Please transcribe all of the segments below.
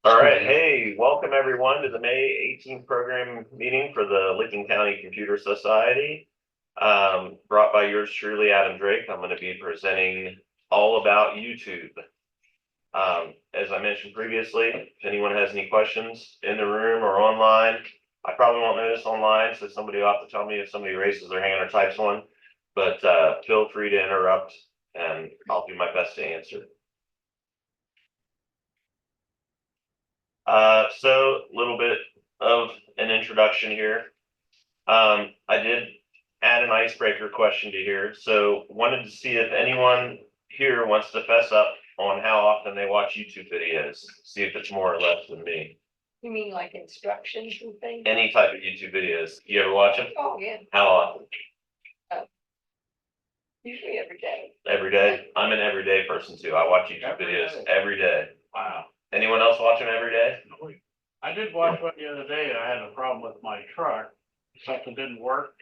All right, hey, welcome everyone to the May 18th program meeting for the Licking County Computer Society. Brought by yours truly, Adam Drake. I'm going to be presenting all about YouTube. As I mentioned previously, if anyone has any questions in the room or online, I probably won't know this online, so somebody will have to tell me if somebody raises their hand or types one, but feel free to interrupt and I'll do my best to answer. So a little bit of an introduction here. I did add an icebreaker question to here. So wanted to see if anyone here wants to fess up on how often they watch YouTube videos. See if it's more or less than me. You mean like instructions and things? Any type of YouTube videos. You ever watch them? Oh, yeah, How often? usually every day. Every day? I'm an everyday person too. I watch YouTube videos every day. Wow. Anyone else watch them every day? I did watch one the other day. I had a problem with my truck. Something didn't work.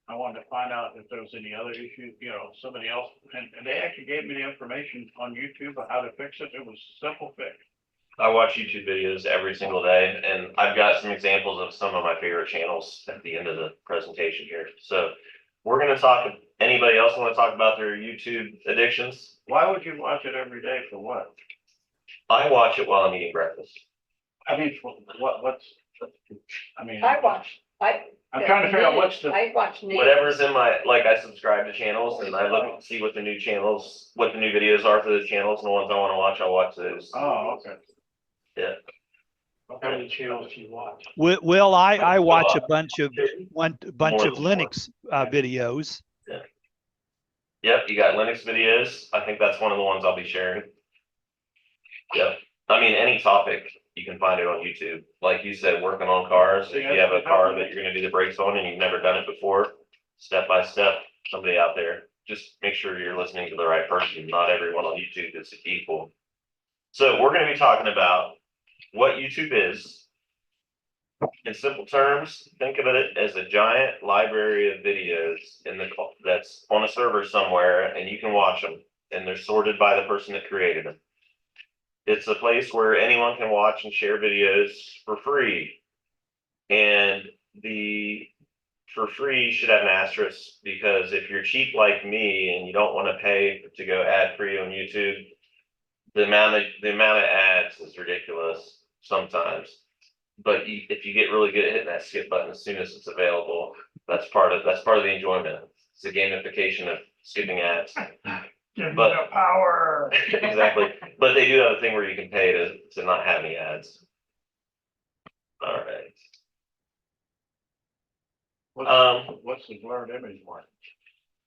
I wanted to find out if there was any other issue, somebody else, and they actually gave me the information on YouTube of how to fix it. It was a simple fix. I watch YouTube videos every single day, and I've got some examples of some of my favorite channels at the end of the presentation here. So we're going to talk. Anybody else want to talk about their YouTube addictions? Why would you watch it every day for what? I watch it while I'm eating breakfast. I mean, I'm trying to figure out what's the, I watch news. Whatever's in my, like, I subscribe to channels and I look and see what the new channels, what the new videos are for those channels, and the ones I want to watch, I'll watch those. oh, okay. Yeah. How many channels do you watch? Will, I watch a bunch of More Linux videos. Yep, you got Linux videos. I think that's one of the ones I'll be sharing. Yep. I mean, any topic, you can find it on YouTube. Like you said, working on cars. If you have a car that you're going to do the brakes on and you've never done it before, step by step, somebody out there, just make sure you're listening to the right person. Not everyone on YouTube is equal. So we're going to be talking about what YouTube is. In simple terms, think of it as a giant library of videos that's on a server somewhere, and you can watch them, and they're sorted by the person that created them. It's a place where anyone can watch and share videos for free, and the for free should have an asterisk, because if you're cheap like me and you don't want to pay to go ad free on YouTube, the amount of ads is ridiculous sometimes. But if you get really good at hitting that skip button as soon as it's available, that's part of the enjoyment. It's the gamification of skipping ads. Give But- me the power. Exactly. But they do have a thing where you can pay to not have any ads. All right. What's the blurred image one?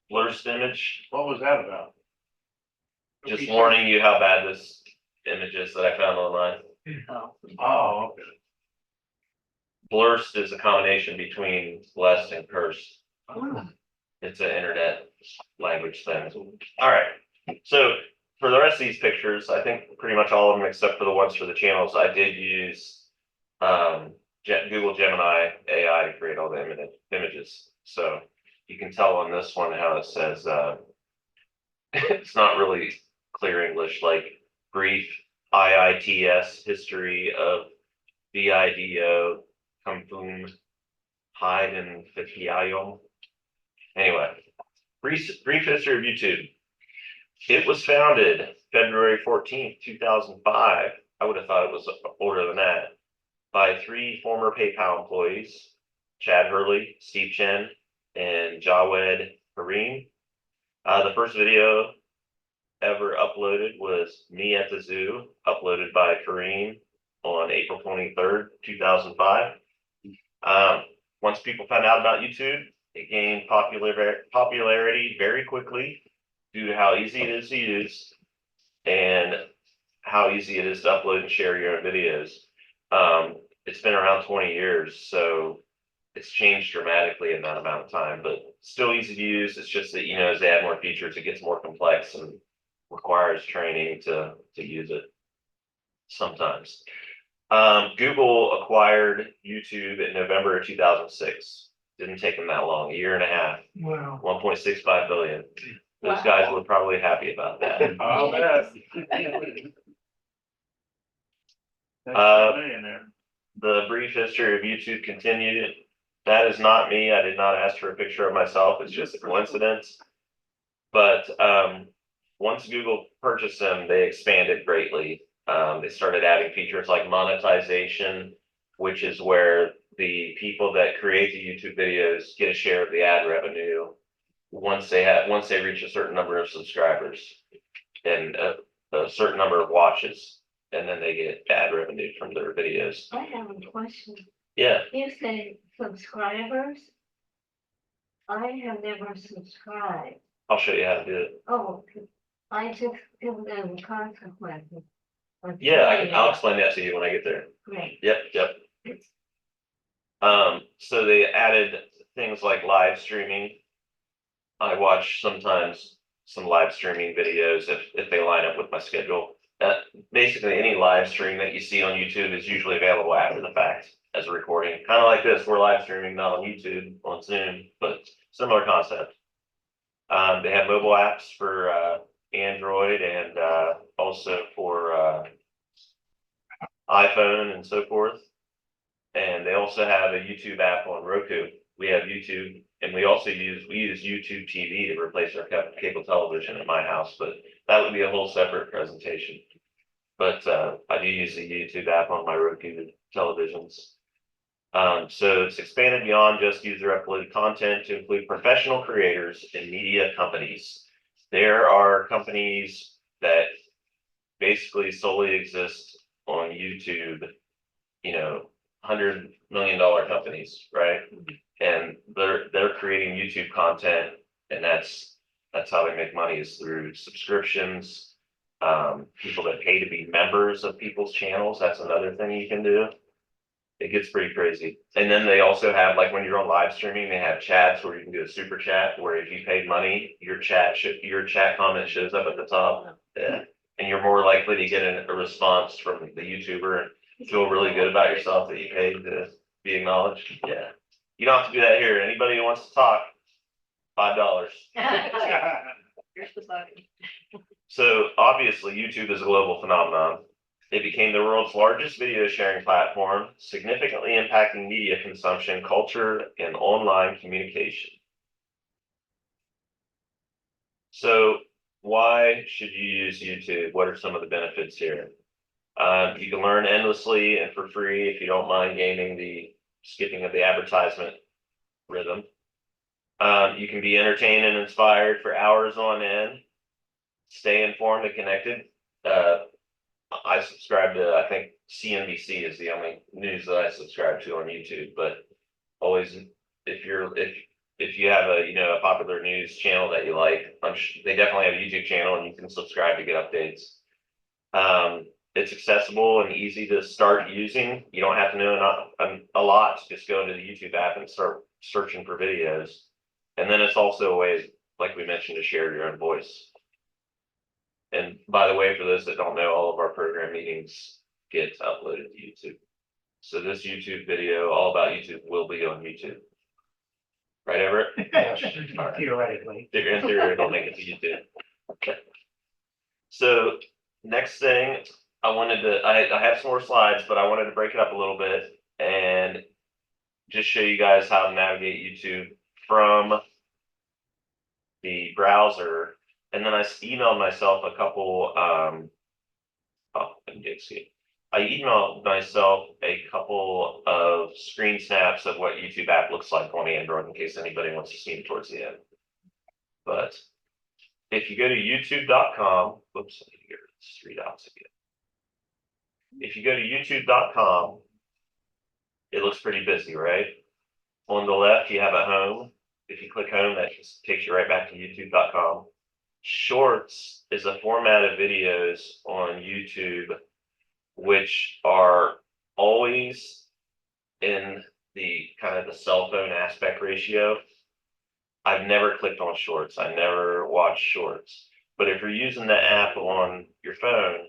Blurred image, What was that about? just warning you how bad this image is that I found online. Oh, okay. Blurst is a combination between blessed and cursed. It's an internet language thing. All right. So for the rest of these pictures, I think pretty much all of them, except for the ones for the channels, I did use Google Gemini AI to create all the images. So you can tell on this one how it says, it's not really clear English, like brief IITS history of VIDO, Kampung, Hyde, and Fitiayom. Anyway, brief history of YouTube. It was founded February 14th, 2005. I would have thought it was older than that, by 3 former PayPal employees, Chad Hurley, Steve Chen, and Jawed Kareem. The first video ever uploaded was Me at the Zoo, uploaded by Kareem on April 23rd, 2005. Once people found out about YouTube, it gained popularity very quickly due to how easy it is to use and how easy it is to upload and share your own videos. It's been around 20 years, so it's changed dramatically in that amount of time, but still easy to use. It's just that, as they add more features, it gets more complex and requires training to use it sometimes. Google acquired YouTube in November of 2006. Didn't take them that long, a year and a half. Wow. 1.65 billion. Those Wow. guys were probably happy about that. Oh, man. Uh, Millionaire. The brief history of YouTube continued. That is not me. I did not ask for a picture of myself. It's just a coincidence. But once Google purchased them, they expanded greatly. They started adding features like monetization, which is where the people that create the YouTube videos get a share of the ad revenue once they reach a certain number of subscribers and a certain number of watches, and then they get ad revenue from their videos. I have a question. Yeah, You say subscribers? I have never subscribed. I'll show you how to do it. Oh, I just don't know the consequences. of Yeah, doing I'll it. explain that to you when I get there. Great. Yep. So they added things like live streaming. I watch sometimes some live streaming videos if they line up with my schedule. Basically, any live stream that you see on YouTube is usually available after the fact as a recording. Kind of like this, we're live streaming not on YouTube, on Zoom, but similar concept. They have mobile apps for Android and also for iPhone and so forth. And they also have a YouTube app on Roku. We have YouTube, and we use YouTube TV to replace our cable television at my house, but that would be a whole separate presentation. But I do use the YouTube app on my Roku televisions. So it's expanded beyond just user uploaded content to include professional creators and media companies. There are companies that basically solely exist on YouTube, $100 million companies, right? And they're creating YouTube content, and that's how they make money, is through subscriptions. People that pay to be members of people's channels, that's another thing you can do. It gets pretty crazy. And then they also have, like, when you're on live streaming, they have chats where you can do a super chat, where if you paid money, your chat comment shows up at the top. Yeah. And you're more likely to get a response from the YouTuber and feel really good about yourself that you paid to be acknowledged. Yeah. You don't have to do that here. Anybody who wants to talk, $5. Here's the button. So obviously YouTube is a global phenomenon. It became the world's largest video sharing platform, significantly impacting media consumption, culture, and online communication. So why should you use YouTube? What are some of the benefits here? You can learn endlessly and for free if you don't mind gaming the skipping of the advertisement rhythm. You can be entertained and inspired for hours on end. Stay informed and connected. I subscribe to, I think CNBC is the only news that I subscribe to on YouTube, but always, if you have a popular news channel that you like, they definitely have a YouTube channel and you can subscribe to get updates. It's accessible and easy to start using. You don't have to know a lot. Just go into the YouTube app and start searching for videos. And then it's also a way, like we mentioned, to share your own voice. And by the way, for those that don't know, all of our program meetings get uploaded to YouTube. So this YouTube video, all about YouTube, will be on YouTube. Right, Everett? Theoretically. In theory, it'll make it to YouTube. Okay. So next thing, I have some more slides, but I wanted to break it up a little bit and just show you guys how to navigate YouTube from the browser. And then I emailed myself a couple, I emailed myself a couple of screen snaps of what YouTube app looks like on Android in case anybody wants to see them towards the end. But if you go to youtube.com, whoops, here, it's 3 dots again. If you go to youtube.com, it looks pretty busy, right? On the left, you have a home. If you click home, that just takes you right back to youtube.com. Shorts is a format of videos on YouTube which are always in the kind of the cell phone aspect ratio. I've never clicked on shorts. I never watched shorts. But if you're using the app on your phone,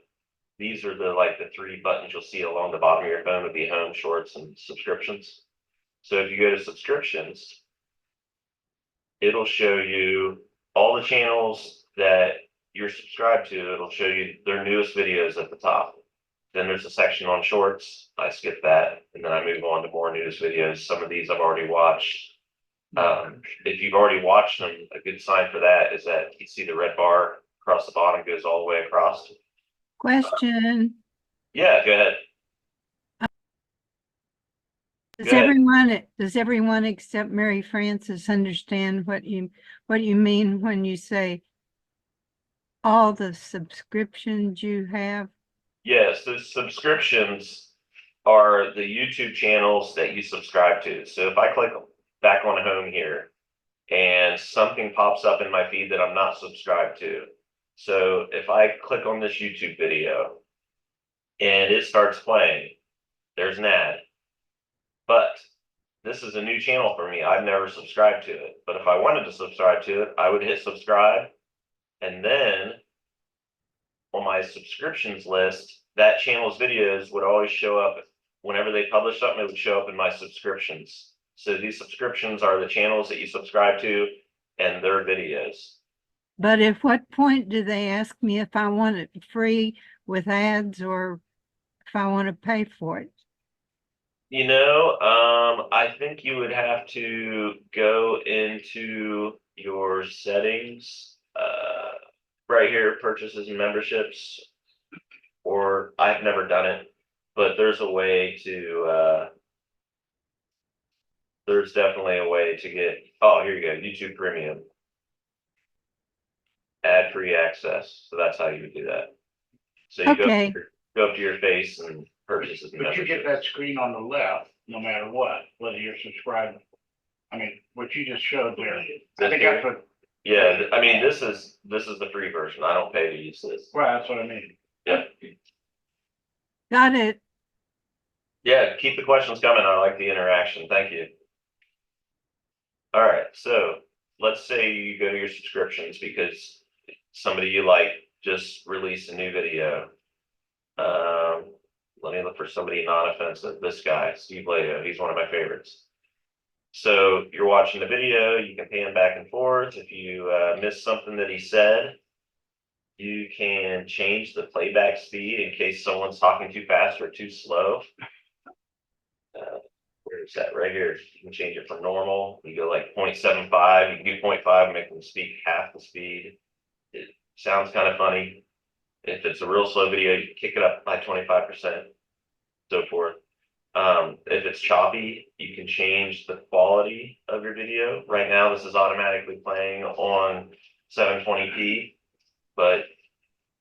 these are the 3 buttons you'll see along the bottom of your phone would be home, shorts, and subscriptions. So if you go to subscriptions, it'll show you all the channels that you're subscribed to. It'll show you their newest videos at the top. Then there's a section on shorts. I skip that, and then I move on to more news videos. Some of these I've already watched. If you've already watched them, a good sign for that is that you see the red bar across the bottom goes all the way across. Question, Yeah, go ahead. does Go ahead. everyone except Mary Frances understand what you mean when you say all the subscriptions you have? Yes, the subscriptions are the YouTube channels that you subscribe to. So if I click back on home here and something pops up in my feed that I'm not subscribed to. So if I click on this YouTube video and it starts playing, there's an ad. But this is a new channel for me. I've never subscribed to it. But if I wanted to subscribe to it, I would hit subscribe. And then on my subscriptions list, that channel's videos would always show up. Whenever they publish something, it would show up in my subscriptions. So these subscriptions are the channels that you subscribe to and their videos. But at what point do they ask me if I want it free with ads or if I want to pay for it? I think you would have to go into your settings, right here, purchases and memberships, or I've never done it, but there's definitely a way to get, oh, here you go, YouTube Premium. Ad-free access, so that's how you would do that. So you Okay. go up to your face and purchases and But you get memberships. that screen on the left, no matter what, whether you're subscribed. I mean, what you just showed there, I think that's what, Yeah, I mean, this is the free version. I don't pay to use this. well, that's what I mean. Yeah, Got it. yeah, keep the questions coming. I like the interaction. Thank you. All right, so let's say you go to your subscriptions because somebody you like just released a new video. Let me look for somebody non-offensive. This guy, Steve Lato, he's one of my favorites. So you're watching the video, you can pan back and forth. If you miss something that he said, you can change the playback speed in case someone's talking too fast or too slow. Where is that? Right here. You can change it from normal. You go like 0.75. You can do 0.5 and make them speak half the speed. It sounds kind of funny. If it's a real slow video, you can kick it up by 25%, so forth. If it's choppy, you can change the quality of your video. Right now, this is automatically playing on 720p, but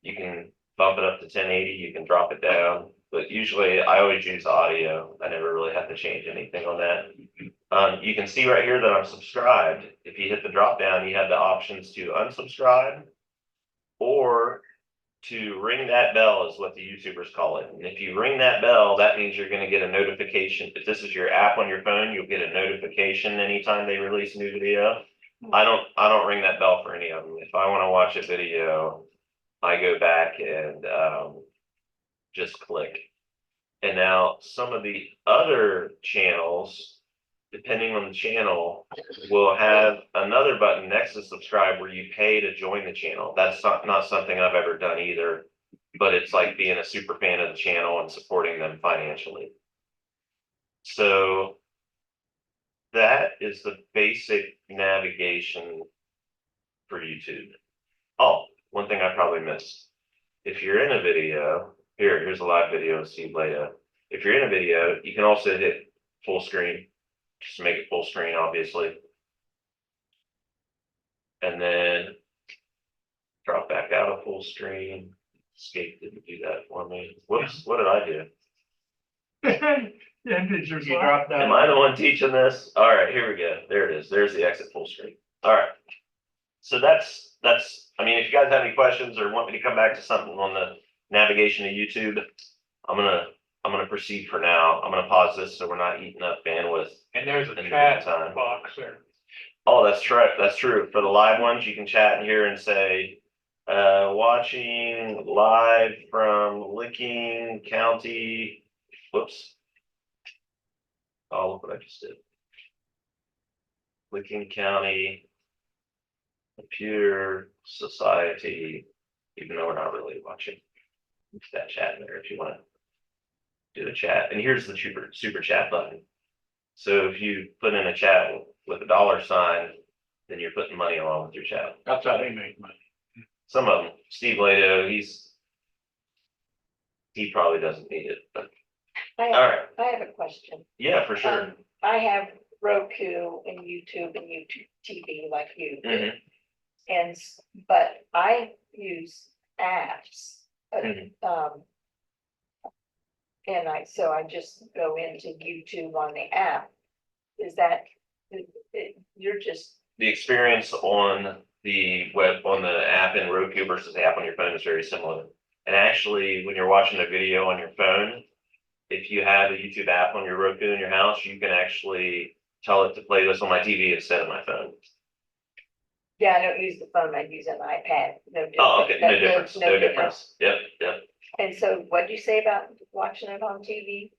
you can bump it up to 1080, you can drop it down. But usually I always use audio. I never really have to change anything on that. You can see right here that I'm subscribed. If you hit the drop down, you have the options to unsubscribe or to ring that bell is what the YouTubers call it. And if you ring that bell, that means you're going to get a notification. If this is your app on your phone, you'll get a notification anytime they release a new video. I don't ring that bell for any of them. If I want to watch a video, I go back and just click. And now some of the other channels, depending on the channel, will have another button next to subscribe where you pay to join the channel. That's not something I've ever done either, but it's like being a super fan of the channel and supporting them financially. So that is the basic navigation for YouTube. Oh, one thing I probably missed. If you're in a video, here's a live video of Steve Lato. If you're in a video, you can also hit full screen. Just make it full screen, obviously. And then drop back out of full screen. Escape didn't do that for me. Whoops, what did I do? You drop that. Am I the one teaching this? All right, here we go. There it is. There's the exit full screen. All right. So that's, I mean, if you guys have any questions or want me to come back to something on the navigation of YouTube, I'm gonna proceed for now. I'm gonna pause this so we're not eating up bandwidth. And there's a in the chat meantime. box there. Oh, that's true. That's true. For the live ones, you can chat in here and say, watching live from Licking County. Whoops. Oh, look what I just did. Licking County Computer Society, even though we're not really watching. Put that chat in there if you want to do a chat. And here's the super chat button. So if you put in a chat with a $sign, then you're putting money along with your chat. That's how they make money. Some of them, Steve Lato, he probably doesn't need it, but I all have, right. I have a question. Yeah, for sure. I have Roku and YouTube TV like you do. Mhm. But I use apps. but, Mhm. And so I just go into YouTube on the app. Is that, you're just, The experience on the web, on the app in Roku versus the app on your phone is very similar. And actually, when you're watching a video on your phone, if you have a YouTube app on your Roku in your house, you can actually tell it to play this on my TV instead of my phone. yeah, I don't use the phone, I use an iPad. No Oh, okay, no different. difference, no difference. Yep, yep. And so what'd you say about watching it on TV?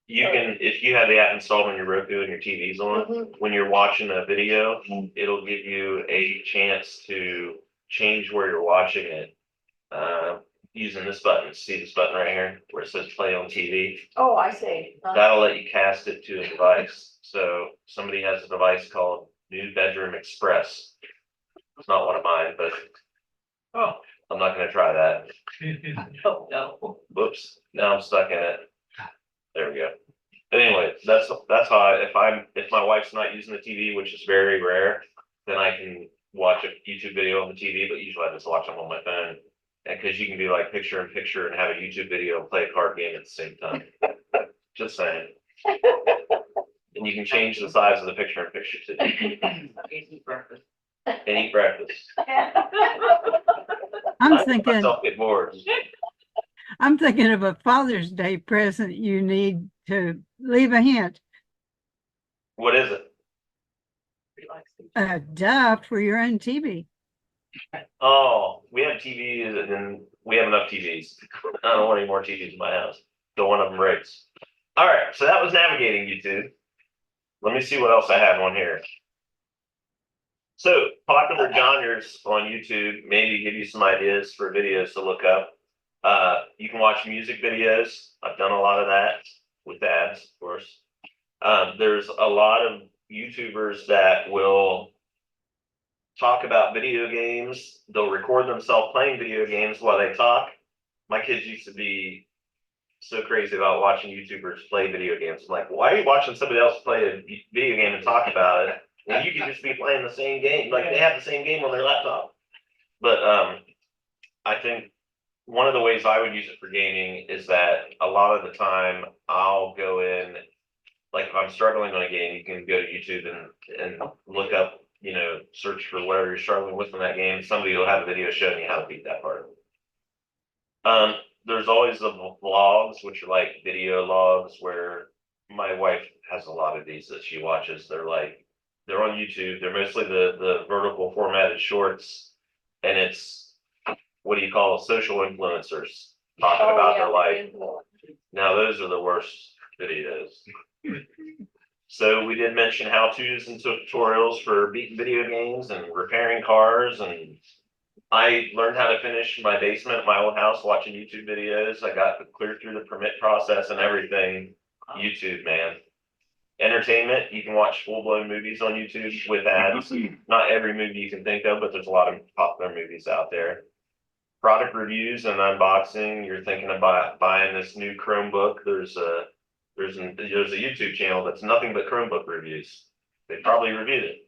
You can, if you have the app installed on your Roku and your TV's on, Mhm. when you're watching a video, it'll give you a chance to change where you're watching it. Using this button, see this button right here where it says play on TV? Oh, I see. That'll let you cast it to a device. So somebody has a device called New Bedroom Express. It's not one of mine, but Oh. I'm not gonna try that. Oh, no. Whoops, now I'm stuck in it. There we go. But anyway, that's how if my wife's not using the TV, which is very rare, then I can watch a YouTube video on the TV, but usually I just watch them on my phone. And because you can do like picture in picture and have a YouTube video and play a card game at the same time. Just saying. And you can change the size of the picture in picture too. Eat breakfast. And eat breakfast. I'm I let thinking, myself get bored. I'm thinking of a Father's Day present you need to leave a hint. What is it? Duh, for your own TV. Oh, we have TVs and we have enough TVs. I don't want any more TVs in my house. Don't want them breaks. All right, so that was navigating YouTube. Let me see what else I have on here. So popular genres on YouTube, maybe give you some ideas for videos to look up. You can watch music videos. I've done a lot of that with ads, of course. There's a lot of YouTubers that will talk about video games. They'll record themselves playing video games while they talk. My kids used to be so crazy about watching YouTubers play video games. I'm like, why are you watching somebody else play a video game and talk about it? Well, you could just be playing the same game. Like they have the same game on their laptop. But I think one of the ways I would use it for gaming is that a lot of the time I'll go in, like if I'm struggling on a game, you can go to YouTube and look up, search for whatever you're struggling with in that game. Somebody will have a video showing you how to beat that part. There's always the vlogs, which are like video logs where my wife has a lot of these that she watches. They're on YouTube. They're mostly the vertical formatted shorts. And it's, what do you call it, social influencers talking about their life. Now, those are the worst videos. So we did mention how-tos and tutorials for beating video games and repairing cars. And I learned how to finish my basement at my old house watching YouTube videos. I got clear through the permit process and everything. YouTube, man. Entertainment, you can watch full-blown movies on YouTube with ads. Not every movie you can think of, but there's a lot of popular movies out there. Product reviews and unboxing, you're thinking about buying this new Chromebook. There's a YouTube channel that's nothing but Chromebook reviews. They probably reviewed it.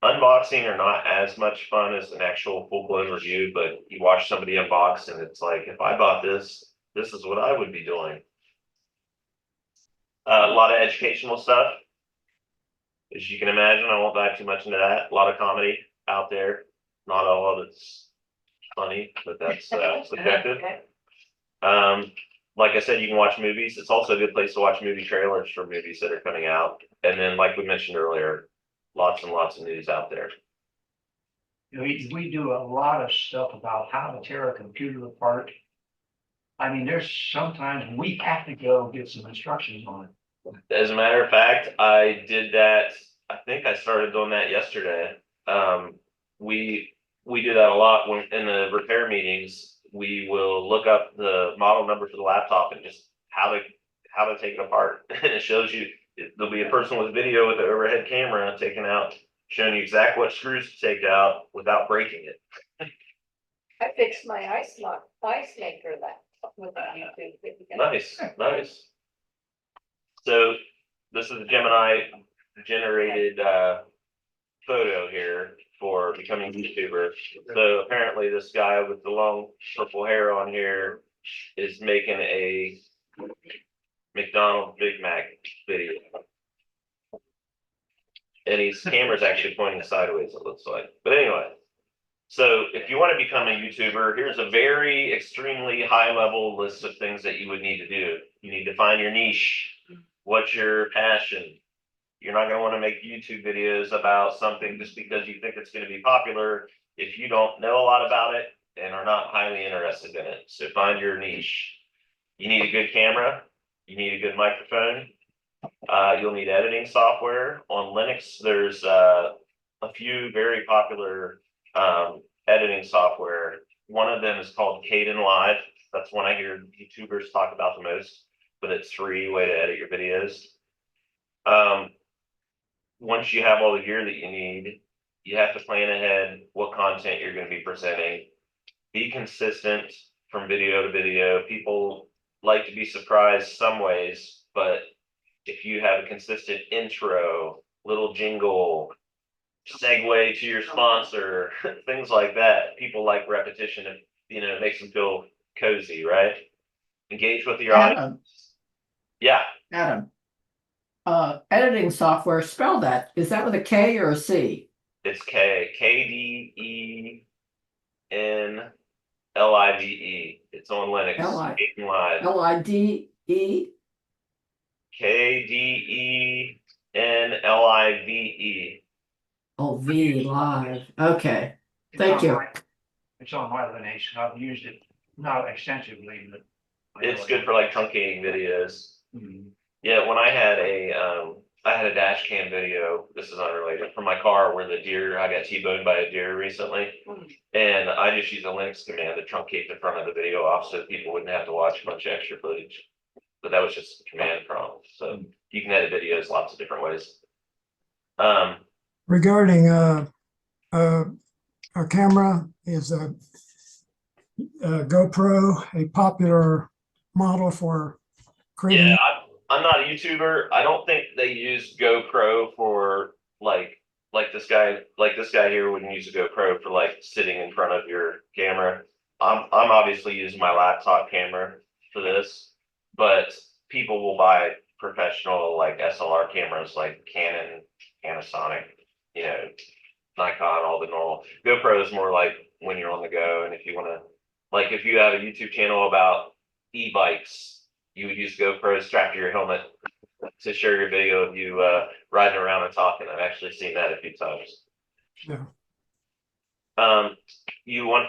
Unboxing are not as much fun as an actual full-blown review, but you watch somebody unbox and it's like, if I bought this, this is what I would be doing. A lot of educational stuff. As you can imagine, I won't dive too much into that. A lot of comedy out there. Not all of it's funny, but that's subjective. Like I said, you can watch movies. It's also a good place to watch movie trailers for movies that are coming out. And then, like we mentioned earlier, lots and lots of news out there. We do a lot of stuff about how to tear a computer apart. I mean, there's sometimes we have to go get some instructions on it. As a matter of fact, I did that. I think I started doing that yesterday. We do that a lot when in the repair meetings. We will look up the model number for the laptop and just how to how to take it apart. And it shows you, there'll be a person with video with an overhead camera taking out, showing you exactly what screws to take out without breaking it. I fixed my ice maker that with a YouTube video. Nice, nice. So this is a Gemini generated photo here for becoming a YouTuber. So apparently this guy with the long purple hair on here is making a McDonald's Big Mac video. And his camera's actually pointing sideways, it looks like. But anyway, so if you want to become a YouTuber, here's a very extremely high level list of things that you would need to do. You need to find your niche. What's your passion? You're not going to want to make YouTube videos about something just because you think it's going to be popular if you don't know a lot about it and are not highly interested in it. So find your niche. You need a good camera. You need a good microphone. You'll need editing software. On Linux, there's a few very popular editing software. One of them is called Kdenlive. That's one I hear YouTubers talk about the most, but it's free way to edit your videos. Once you have all the gear that you need, you have to plan ahead what content you're going to be presenting. Be consistent from video to video. People like to be surprised some ways, but if you have a consistent intro, little jingle, segue to your sponsor, things like that, people like repetition. And it makes them feel cozy, right? Engage with your audience. Adam, Yeah, Adam. Editing software, spell that. Is that with a K or a C? it's KDENLIVE. It's on Linux. L-I- Kdenlive. LIDE? KDENLIVE. Oh, V live. Okay. It's Thank on you. It's on my Linux, and I've used it, not extensively, but. It's good for like truncating videos. Mhm. Yeah, when I had a dash cam video, this is unrelated, from my car where I got T-boned by a deer recently. And I just used a Linux command to truncate the front of the video off so people wouldn't have to watch a bunch of extra footage. But that was just a command prompt. So you can edit videos lots of different ways. Regarding a camera, is a GoPro a popular model for creating? Yeah, I'm not a YouTuber. I don't think they use GoPro for like this guy here wouldn't use a GoPro for like sitting in front of your camera. I'm obviously using my laptop camera for this, but people will buy professional like SLR cameras like Canon, Panasonic, Nikon, all the normal. GoPro is more like when you're on the go, and if you want to, like if you have a YouTube channel about e-bikes, you would use GoPro strapped to your helmet to share your video of you riding around and talking. I've actually seen that a few times. Yeah.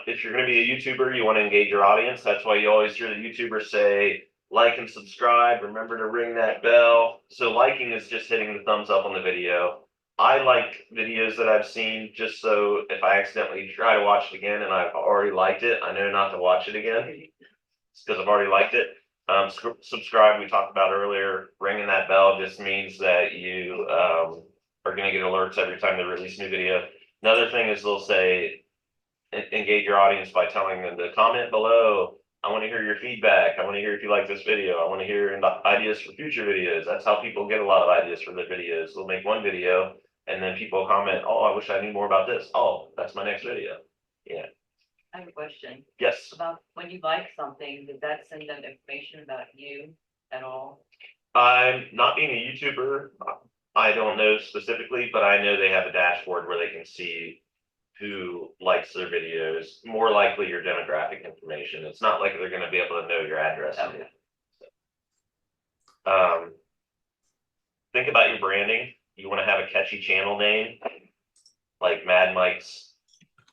If you're going to be a YouTuber, you want to engage your audience. That's why you always hear the YouTubers say, like and subscribe. Remember to ring that bell. So liking is just hitting the thumbs up on the video. I like videos that I've seen just so if I accidentally try to watch it again and I've already liked it, I know not to watch it again. It's because I've already liked it. Subscribe, we talked about earlier. Ringing that bell just means that you are going to get alerts every time they release a new video. Another thing is they'll say, engage your audience by telling them to comment below. I want to hear your feedback. I want to hear if you like this video. I want to hear ideas for future videos. That's how people get a lot of ideas for their videos. They'll make one video and then people comment, oh, I wish I knew more about this. Oh, that's my next video. Yeah. I have a question Yes. about when you like something, does that send them information about you at all? I'm not being a YouTuber. I don't know specifically, but I know they have a dashboard where they can see who likes their videos, more likely your demographic information. It's not like they're going to be able to know your address. Okay. Think about your branding. You want to have a catchy channel name, like Mad Mike's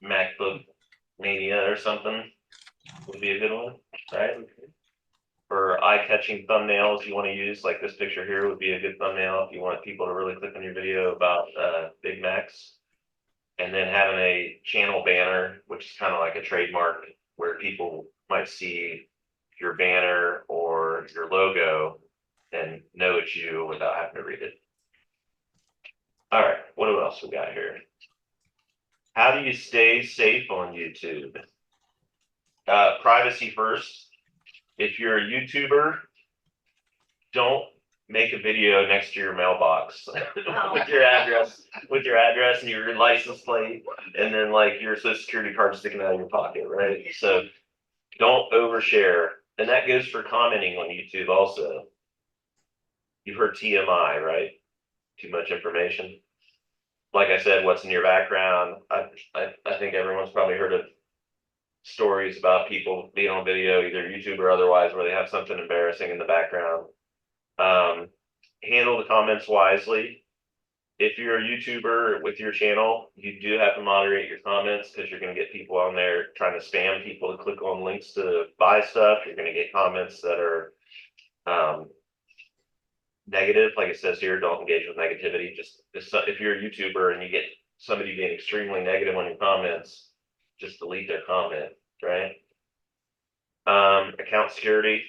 MacBook Mania or something would be a good one, right? For eye-catching thumbnails you want to use, like this picture here would be a good thumbnail if you want people to really click on your video about Big Macs. And then having a channel banner, which is kind of like a trademark where people might see your banner or your logo it's you without having to read it. All right, what else we got here? How do you stay safe on YouTube? Privacy first. If you're a YouTuber, don't make a video next to your mailbox with your address, and your license plate, and then like your social security card sticking out of your pocket, right? So don't overshare. And that goes for commenting on YouTube also. You've heard TMI, right? Too much information. Like I said, what's in your background? I think everyone's probably heard of stories about people being on video, either YouTube or otherwise, where they have something embarrassing in the background. Handle the comments wisely. If you're a YouTuber with your channel, you do have to moderate your comments because you're going to get people on there trying to spam people to click on links to buy stuff. You're going to get comments that are negative. Like it says here, don't engage with negativity. Just if you're a YouTuber and you get somebody being extremely negative on your comments, just delete their comment, right? Account security.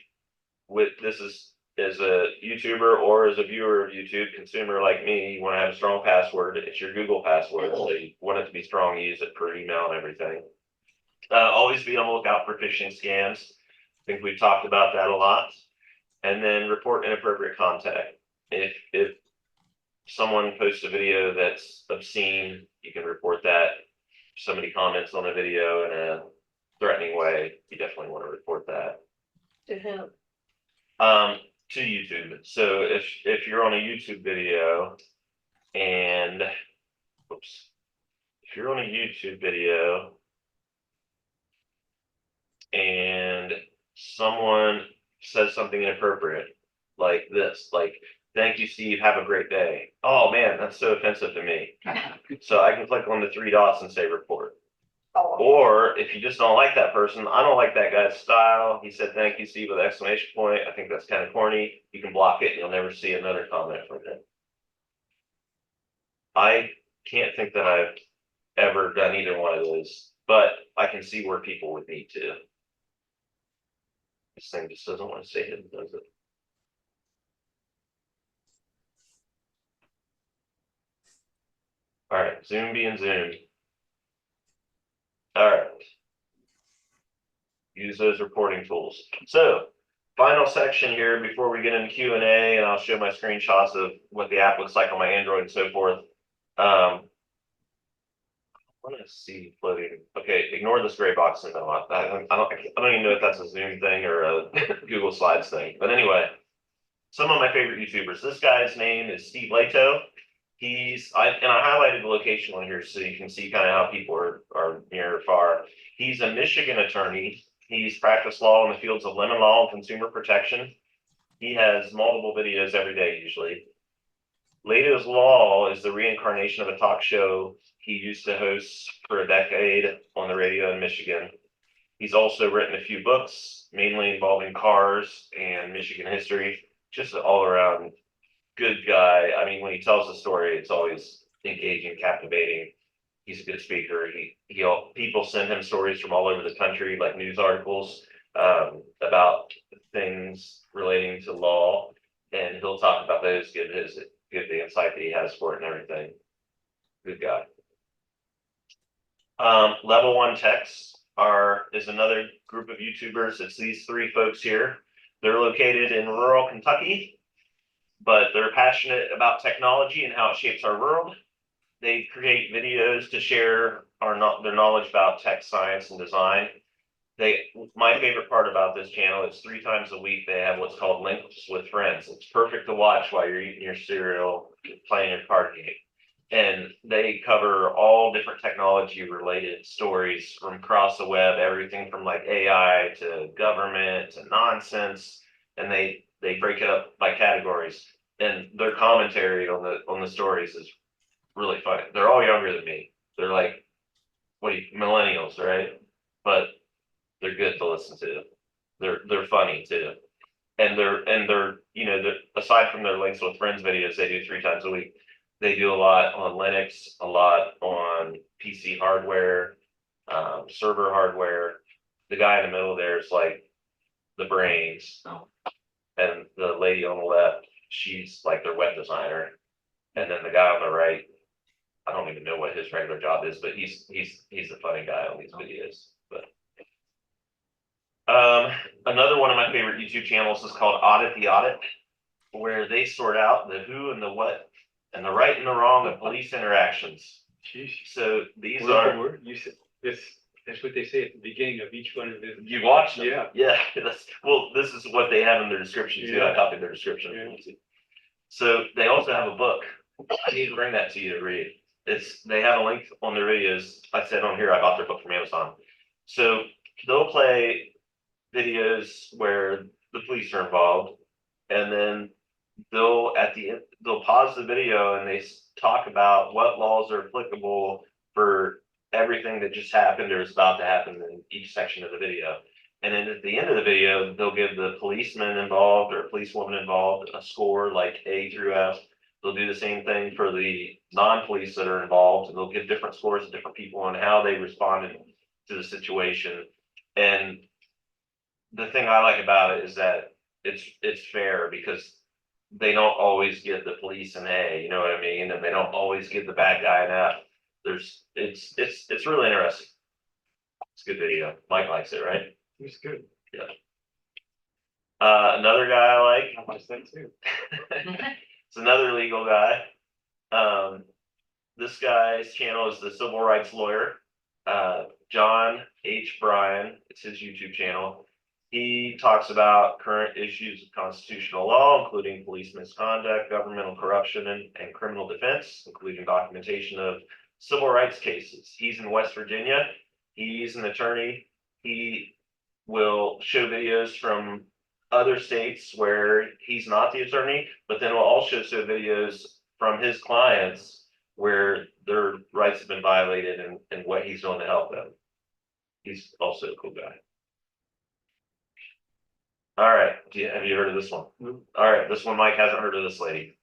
This is as a YouTuber or as a viewer of YouTube, consumer like me, you want to have a strong password. It's your Google password, so you want it to be strong. You use it per email and everything. Always be on the lookout for phishing scams. I think we've talked about that a lot. And then report inappropriate content. If someone posts a video that's obscene, you can report that. If somebody comments on a video in a threatening way, you definitely want to report that. To whom? To YouTube. So if you're on a YouTube video and if you're on a YouTube video and someone says something inappropriate like this, like, thank you, Steve, have a great day. Oh man, that's so offensive to me. So I can click on the three dots and say report. Oh, Or if you just don't like that person, I don't like that guy's style. He said, thank you, Steve, with an exclamation point. I think that's kind of corny. You can block it and you'll never see another comment from him. I can't think that I've ever done either one of those, but I can see where people would need to. This thing just doesn't want to say it, does it? All right, Zoom being Zoom. All right. Use those reporting tools. So final section here before we get into Q&A, and I'll show my screenshots of what the app looks like on my Android and so forth. I want to see floating. Okay, ignore this gray box. I don't even know if that's a Zoom thing or a Google Slides thing. But anyway, some of my favorite YouTubers. This guy's name is Steve Lato. I highlighted the location on here so you can see kind of how people are near or far. He's a Michigan attorney. He's practiced law in the fields of lemon law and consumer protection. He has multiple videos every day, usually. Lato's Law is the reincarnation of a talk show he used to host for a decade on the radio in Michigan. He's also written a few books, mainly involving cars and Michigan history. Just an all-around good guy. I mean, when he tells the story, it's always engaging, captivating. He's a good speaker. People send him stories from all over the country, like news articles about things relating to law, and he'll talk about those, give the insight that he has for it and everything. Good guy. Level One Techs is another group of YouTubers. It's these three folks here. They're located in rural Kentucky, but they're passionate about technology and how it shapes our world. They create videos to share their knowledge about tech, science, and design. My favorite part about this channel is 3 times a week they have what's called Links with Friends. It's perfect to watch while you're eating your cereal, playing your card game. And they cover all different technology related stories from across the web, everything from like AI to government to nonsense. And they break it up by categories. And their commentary on the stories is really funny. They're all younger than me. They're like, millennials, right? But they're good to listen to. They're funny too. And they're aside from their Links with Friends videos they do 3 times a week, they do a lot on Linux, a lot on PC hardware, server hardware. The guy in the middle there is like the brains. And the lady on the left, she's like their web designer. And then the guy on the right, I don't even know what his regular job is, but he's the funny guy on these videos. But another one of my favorite YouTube channels is called Audit the Audit, where they sort out the who and the what and the right and the wrong of police interactions. So these are You said this. That's what they say at the beginning of each one of the. you watch them. Yeah. Yeah. Well, this is what they have in their description too. I Yeah. copied their description. Yeah. So they also have a book. I need to bring that to you to read. They have a link on their videos. I said on here, I bought their book from Amazon. So they'll play videos where the police are involved, and then they'll pause the video and they talk about what laws are applicable for everything that just happened or is about to happen in each section of the video. And then at the end of the video, they'll give the policeman involved or policewoman involved a score like A through F. They'll do the same thing for the non-police that are involved, and they'll give different scores to different people on how they responded to the situation. And the thing I like about it is that it's fair because they don't always give the police an A, you know what I mean? And they don't always give the bad guy an F. It's really interesting. It's a good video. Mike likes it, right? It's good. Yeah. Another guy I like. I like that too. It's another legal guy. This guy's channel is the Civil Rights Lawyer, John H. Bryan. It's his YouTube channel. He talks about current issues of constitutional law, including police misconduct, governmental corruption, and criminal defense, including documentation of civil rights cases. He's in West Virginia. He's an attorney. He will show videos from other states where he's not the attorney, but then will also show videos from his clients where their rights have been violated and what he's doing to help them. He's also a cool guy. All right, have you heard of this one? All right, this one Mike hasn't heard of this lady.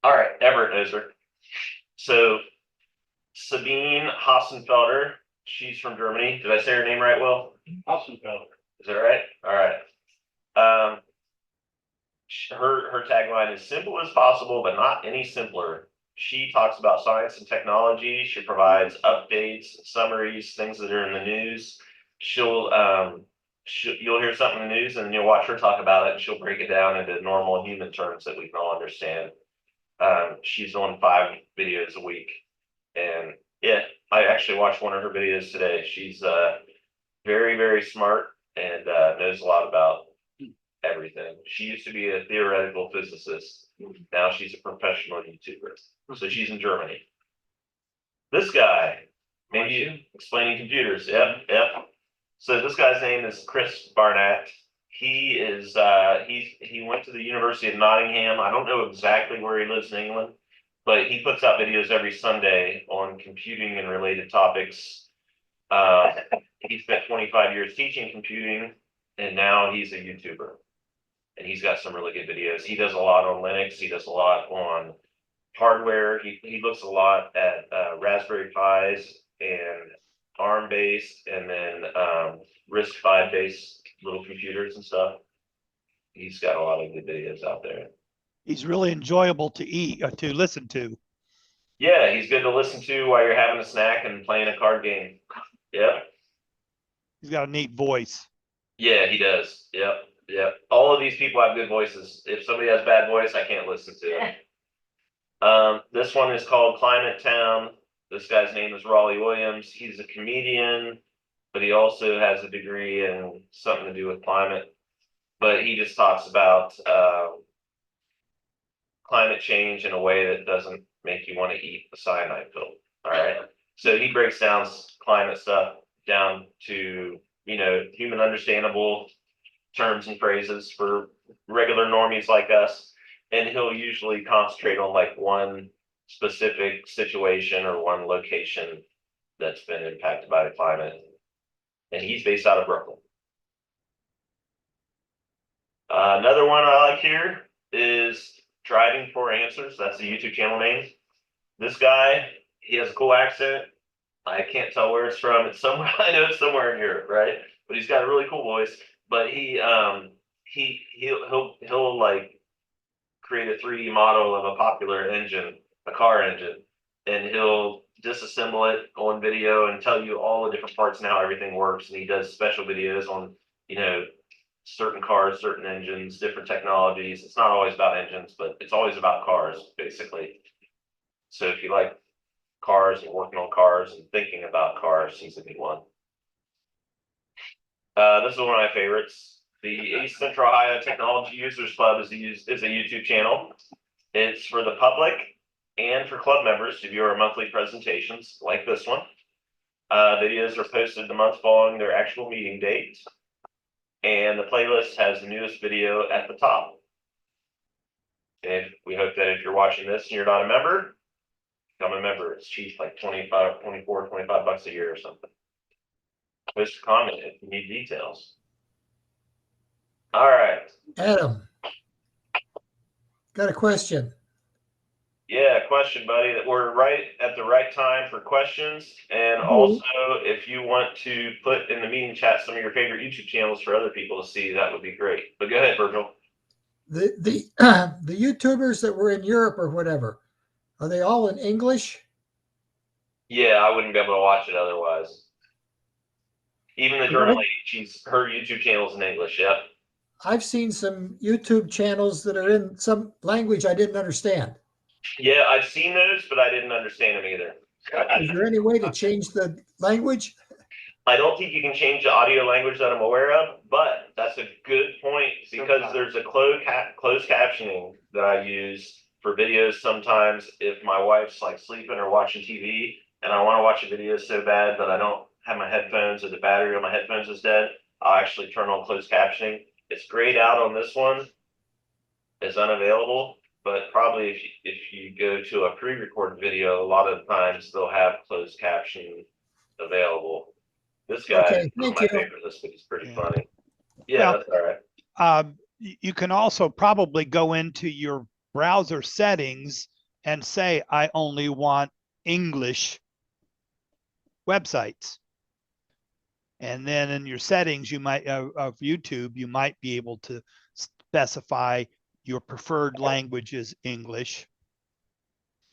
All right, Everett knows her. So Sabine Hassenfelder, she's from Germany. Did I say her name right, Will? Hassenfelder. Is that right? All right. Her tagline is simple as possible, but not any simpler. She talks about science and technology. She provides updates, summaries, things that are in the news. You'll hear something in the news and you'll watch her talk about it and she'll break it down into normal human terms that we can all understand. She's on 5 videos a week. And yeah, I actually watched one of her videos today. She's very, very smart and knows a lot about everything. She used to be a theoretical physicist. Now she's a professional YouTuber. So she's in Germany. This guy, maybe explaining computers. Yep. So this guy's name is Chris Barnett. He went to the University of Nottingham. I don't know exactly where he lives in England, but he puts out videos every Sunday on computing and related topics. He spent 25 years teaching computing, and now he's a YouTuber. And he's got some really good videos. He does a lot on Linux. He does a lot on hardware. He looks a lot at Raspberry Pis and ARM-based, and then RISC-V based little computers and stuff. He's got a lot of good videos out there. He's really enjoyable to listen to. Yeah, he's good to listen to while you're having a snack and playing a card game. Yep. He's got a neat voice. Yeah, he does. Yep. All of these people have good voices. If somebody has bad voice, I can't listen to it. This one is called Climate Town. This guy's name is Raleigh Williams. He's a comedian, but he also has a degree in something to do with climate. But he just talks about climate change in a way that doesn't make you want to eat a cyanide pill. All right. So he breaks down climate stuff down to, human understandable terms and phrases for regular normies like us. And he'll usually concentrate on like one specific situation or one location that's been impacted by the climate. And he's based out of Brooklyn. Another one I like here is Driving for Answers. That's the YouTube channel name. This guy, he has a cool accent. I can't tell where it's from. It's somewhere, I know it's somewhere in Europe, right? But he's got a really cool voice. But he'll like create a 3D model of a popular engine, a car engine, and he'll disassemble it on video and tell you all the different parts and how everything works. And he does special videos on, you know, certain cars, certain engines, different technologies. It's not always about engines, but it's always about cars, basically. So if you like cars and working on cars and thinking about cars, he's a good one. This is one of my favorites. The East Central Ohio Technology Users Club is a YouTube channel. It's for the public and for club members to view our monthly presentations like this one. Videos are posted the month following their actual meeting date. And the playlist has the newest video at the top. And we hope that if you're watching this and you're not a member, become a member. It's cheap, like 25 bucks a year or something. Post a comment if you need details. All right. Adam, got a question. Yeah, question, buddy. That we're right at the right time for questions. And also, if you want to put in the meeting chat some of your favorite YouTube channels for other people to see, that would be great. But go ahead, Virgil. The the YouTubers that were in Europe or whatever, are they all in English? Yeah, I wouldn't be able to watch it otherwise. Even the journal lady, her YouTube channel's in English. Yep. I've seen some YouTube channels that are in some language I didn't understand. Yeah, I've seen those, but I didn't understand them either. Is there any way to change the language? I don't think you can change the audio language that I'm aware of, but that's a good point because there's a closed captioning that I use for videos sometimes if my wife's like sleeping or watching TV and I want to watch a video so bad but I don't have my headphones or the battery on my headphones is dead, I'll actually turn on closed captioning. It's grayed out on this one. It's unavailable, but probably if you go to a pre-recorded video, a lot of times they'll have closed caption available. This guy Okay, is one of thank my you. favorite. This is pretty Yeah. funny. Yeah, Well, that's all right. You can also probably go into your browser settings and say, I only want English websites. And then in your settings, you might of YouTube, you might be able to specify your preferred language is English.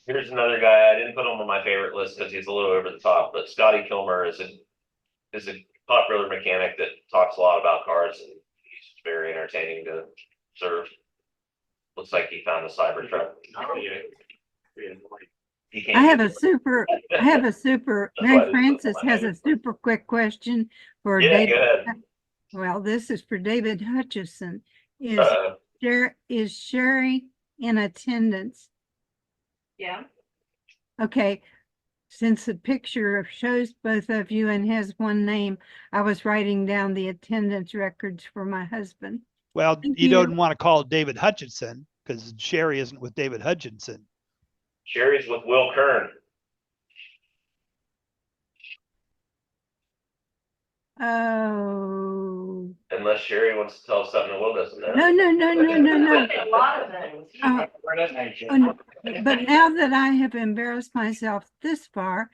Here's another guy. I didn't put him on my favorite list because he's a little over the top, but Scotty Kilmer is a popular mechanic that talks a lot about cars and he's very entertaining to observe. Looks like he found a Cybertruck. Oh, yeah. He can't I have get a super, That's why Mary this Frances is my has a super quick question for Yeah, David. go ahead. Well, this is for David Hutchison. Is Uh, is Sherry in attendance? Yeah, Okay, since the picture shows both of you and has one name, I was writing down the attendance records for my husband. Well, Thank you you. don't want to call it David Hutchinson because Sherry isn't with David Hutchinson. Sherry's with Will Kern. Oh, Unless Sherry wants to tell us something that Will doesn't know. no. a lot of things. Where that name came Oh, from. but now that I have embarrassed myself this far,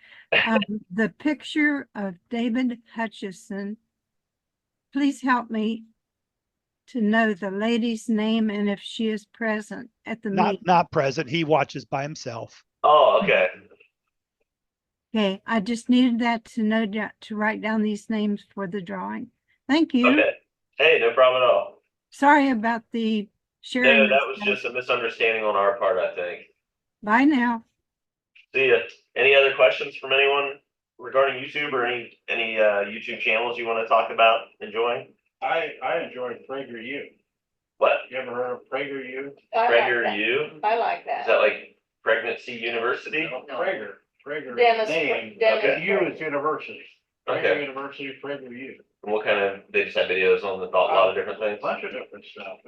the picture of David Hutchison, please help me to know the lady's name and if she is present at the meeting. Not present. He watches by himself. Oh, okay. Okay, I just needed that to know to write down these names for the drawing. Thank you. Okay. Hey, no problem at all. Sorry about the sharing. No, that was just a misunderstanding on our part, I think. Bye now. See ya. Any other questions from anyone regarding YouTube or any YouTube channels you want to talk about enjoying? I enjoyed PragerU. What? You ever heard of PragerU? I like Prager that. U? I like Is that. that like Pregnancy University? No, Prager. Prager Dennis- is name, Dennis U Prager. is university. Okay. Prager University, PragerU. And what kind of, they just have videos on a lot of different things? A bunch of different stuff.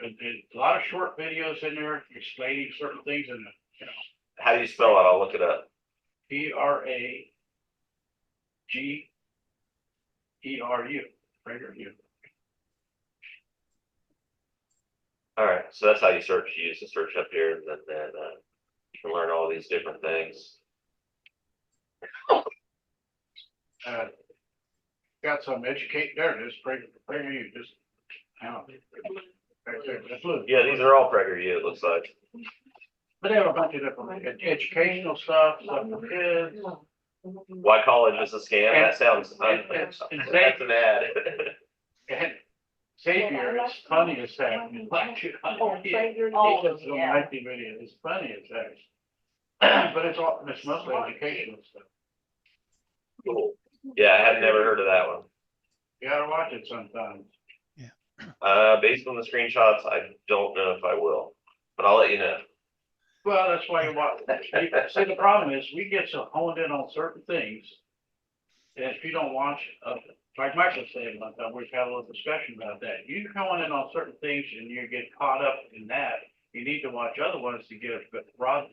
A lot of short videos in there explaining certain things and, How do you spell it? I'll look it up. PrageRU. PragerU. All right, so that's how you search. You use the search up here, and then you can learn all these different things. Got some educate, there it is, PragerU, just, hang on. Right there, that's Lou. Yeah, these are all PragerU, it looks like. But they have a bunch of different educational stuff for kids. Why college is a scam? That sounds, It's that's an ad. And Xavier is funny as heck. He does some lengthy videos. It's funny as heck. But it's mostly educational stuff. Cool. Yeah, I had never heard of that one. You gotta watch it sometimes. Based on the screenshots, I don't know if I will, but I'll let you know. Well, that's why you watch. See, the problem is we get so honed in on certain things. And if you don't watch, like Michael said one time, we've had a little discussion about that. You go in on certain things and you get caught up in that. You need to watch other ones to get a broad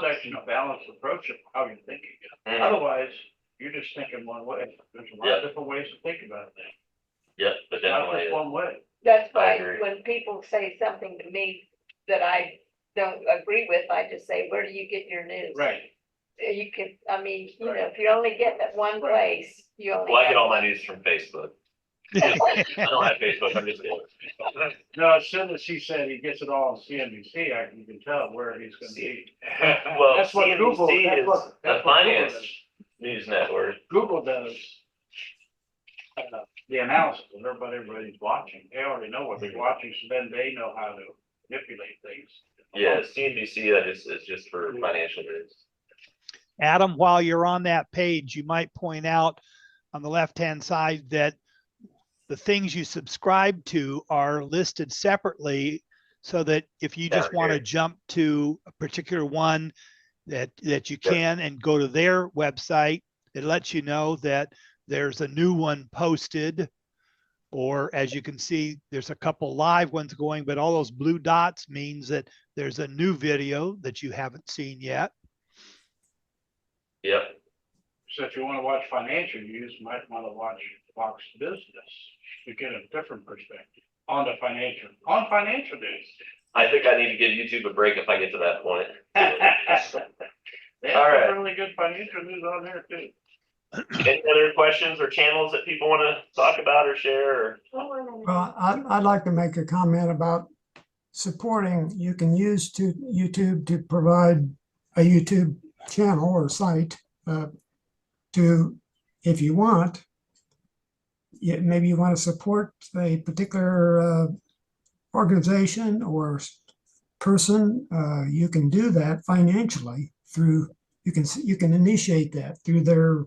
section, a balanced approach of how you're thinking. Mhm. Otherwise, you're just thinking one way. There's a lot of different ways to think about things. Yep, but Not definitely. just one way. That's I why agree. when people say something to me that I don't agree with, I just say, where do you get your news? Right. You can, I mean, you know, if you're only getting it one place, you only. Well, I get have all my one. news from Facebook. I don't have Facebook, I'm just kidding. No, as soon as he said he gets it all on CNBC, you can tell where he's gonna be. Well, That's what Google- CNBC that's is what- the that's what Google finance does. news network. Google does the analysis of everybody's watching. They already know what they're watching, so then they know how to manipulate things. Yeah, CNBC, that is just for financial news. Adam, while you're on that page, you might point out on the left-hand side that the things you subscribe to are listed separately so that if you just Down want to here. jump to a particular one that you Yep. can and go to their website, it lets you know that there's a new one posted. Or as you can see, there's a couple live ones going, but all those blue dots means that there's a new video that you haven't seen yet. Yep. So if you want to watch financial news, you might want to watch Fox Business to get a different perspective on financial news. I think I need to give YouTube a break if I get to that point. They have All right. some really good financial news on there too. Any other questions or channels that people want to talk about or share? Or? Well, I'd like to make a comment about supporting. You can use YouTube to provide a YouTube channel or site to, if you want, maybe you want to support a particular organization or person. You can do that financially through. You can initiate that through their.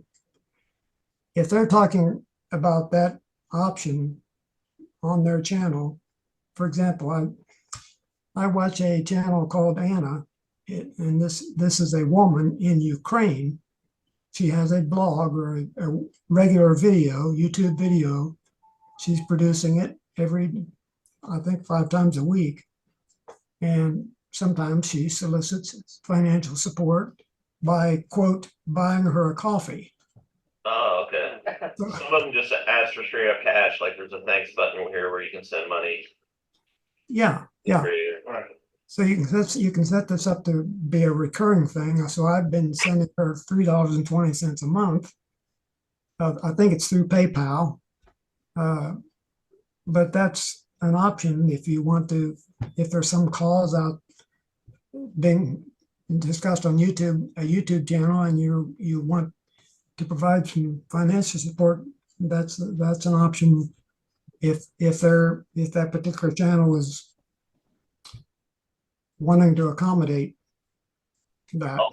If they're talking about that option on their channel, for example, I watch a channel called Anna, and this is a woman in Ukraine. She has a blog or a regular video, YouTube video. She's producing it I think 5 times a week. And sometimes she solicits financial support by, quote, buying her a coffee. Oh, okay. Some of them just ask for straight up cash, like there's a thanks button here where you can send money. Yeah. Right. So you can set this up to be a recurring thing. So I've been sending her $3.20 a month. I think it's through PayPal, but that's an option if you want to. If there's some cause out being discussed on YouTube, a YouTube channel, and you want to provide some financial support, that's an option. If that particular channel is wanting to accommodate that. Oh.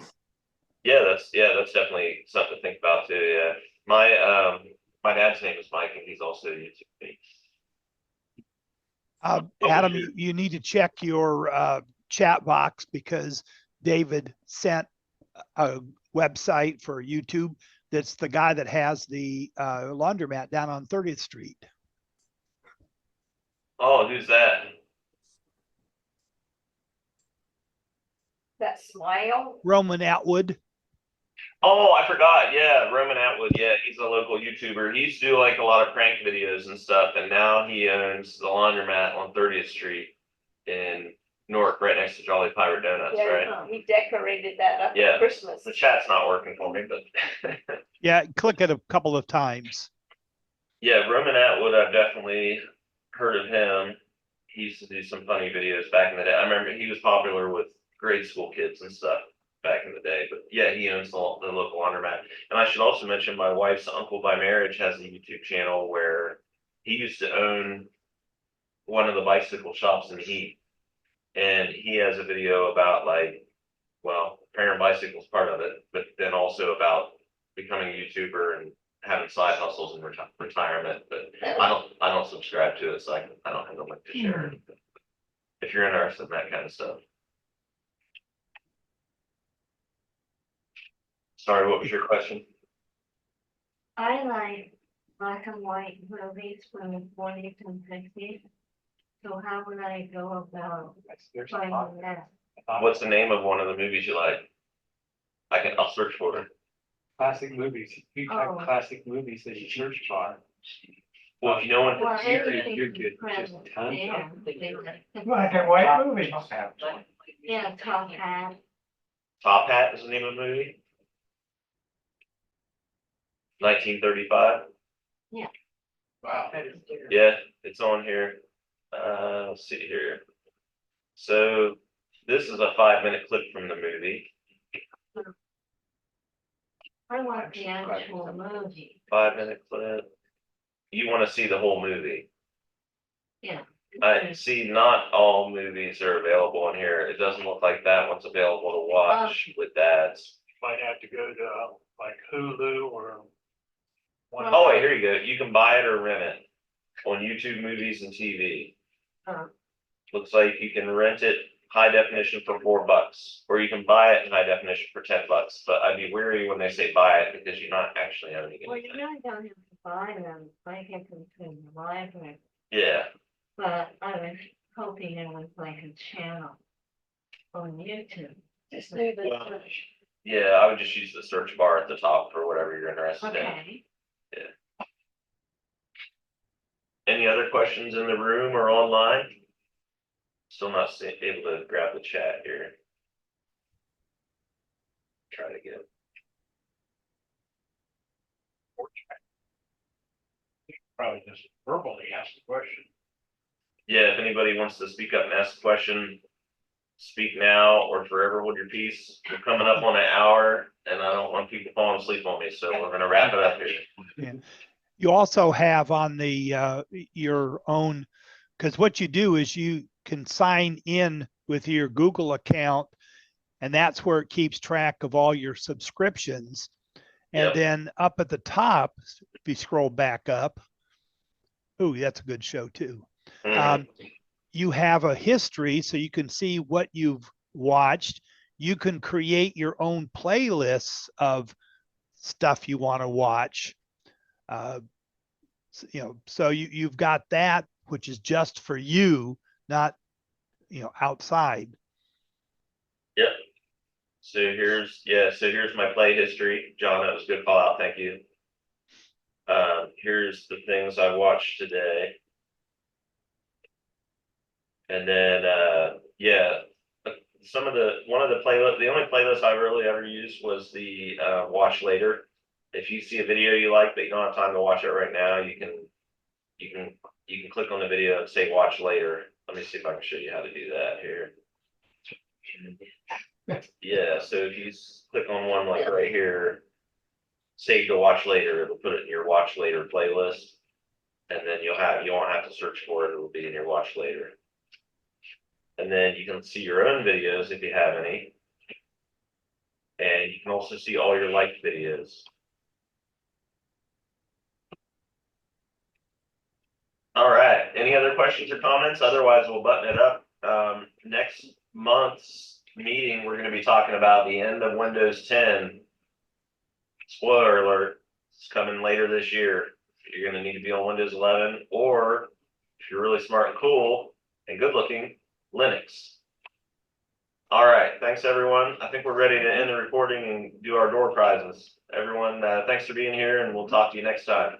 Yeah, that's definitely something to think about too. Yeah, my dad's name is Mike, and he's also a YouTube. Adam, you need to check your chat box because David sent a website for YouTube. That's the guy that has the laundromat down on 30th Street. Oh, who's that? That smile. Roman Atwood. Oh, I forgot. Yeah, Roman Atwood. Yeah, he's a local YouTuber. He used to do like a lot of prank videos and stuff, and now he owns the laundromat on 30th Street in Newark, right next to Jolly Pirate Donuts, Yeah, right? he decorated that up Yeah. for Christmas. The chat's not working for me, but Yeah, click it a couple of times. yeah, Roman Atwood, I've definitely heard of him. He used to do some funny videos back in the day. I remember he was popular with grade school kids and stuff back in the day. But yeah, he owns the local laundromat. And I should also mention my wife's uncle by marriage has a YouTube channel where he used to own one of the bicycle shops in Heath. And he has a video about like, well, repairing bicycles part of it, but then also about becoming a YouTuber and having side hustles in retirement. But I don't subscribe to it, so I don't have the link to share it. If you're interested in that kind of stuff. Sorry, what was your question? I like black and white movies from the 40s and 50s. So how would I go about There's a lot. finding that? What's the name of one of the movies you like? I'll search for it. Classic movies. You type Oh. classic movies that you search for. Well, if you know one, Well, You're everything good. Just present tons there. of. Black and white movies. Yeah, top hat. Top Hat is the name of the movie. 1935. Wow. Yeah, it's on here. Let's see here. So this is a 5-minute clip from the movie. I want the actual movie. 5-minute clip. You want to see the whole movie? Yeah. I see not all movies are available on here. It doesn't look like that one's available to watch with ads. Might have to go to like Hulu or. Oh, wait, here you go. You can buy it or rent it on YouTube Movies and TV. Uh, Looks like you can rent it high definition for $4, or you can buy it in high definition for $10. But I'd be wary when they say buy it because you're not actually owning Well, you anything. really don't have to buy them. I get them from the library. Yeah, But I was hoping it was like a channel on YouTube. Just do the Well, search. yeah, I would just use the search bar at the top for whatever you're interested in. Okay. Any other questions in the room or online? Still not able to grab the chat here. Try to get. Probably just verbally ask the question. Yeah, if anybody wants to speak up and ask a question, speak now or forever hold your peace. We're coming up on an hour and I don't want people falling asleep on me, so we're gonna wrap it up here. You also have on the your own, because what you do is you can sign in with your Google account, and that's where it keeps track of all your subscriptions. And Yep. then up at the top, if you scroll back up, ooh, that's a good show too. Mhm. You have a history, so you can see what you've watched. You can create your own playlists of stuff you want to watch. So you've got that, which is just for you, not, outside. Yep. So here's my play history. John, that was a good call out. Thank you. Here's the things I watched today. And then, one of the playlists, the only playlist I really ever used was the watch later. If you see a video you like, but you don't have time to watch it right now, you can click on the video and say watch later. Let me see if I can show you how to do that here. Yeah, so if you click on one like right here, save to watch later, it'll put it in your watch later playlist. And then you won't have to search for it, it'll be in your watch later. And then you can see your own videos if you have any. And you can also see all your liked videos. All right, any other questions or comments? Otherwise, we'll button it up. Next month's meeting, we're going to be talking about the end of Windows 10. Spoiler alert, it's coming later this year. You're going to need to be on Windows 11, or if you're really smart and cool and good looking, Linux. All right, thanks everyone. I think we're ready to end the recording and do our door prizes. Everyone, thanks for being here, and we'll talk to you next time.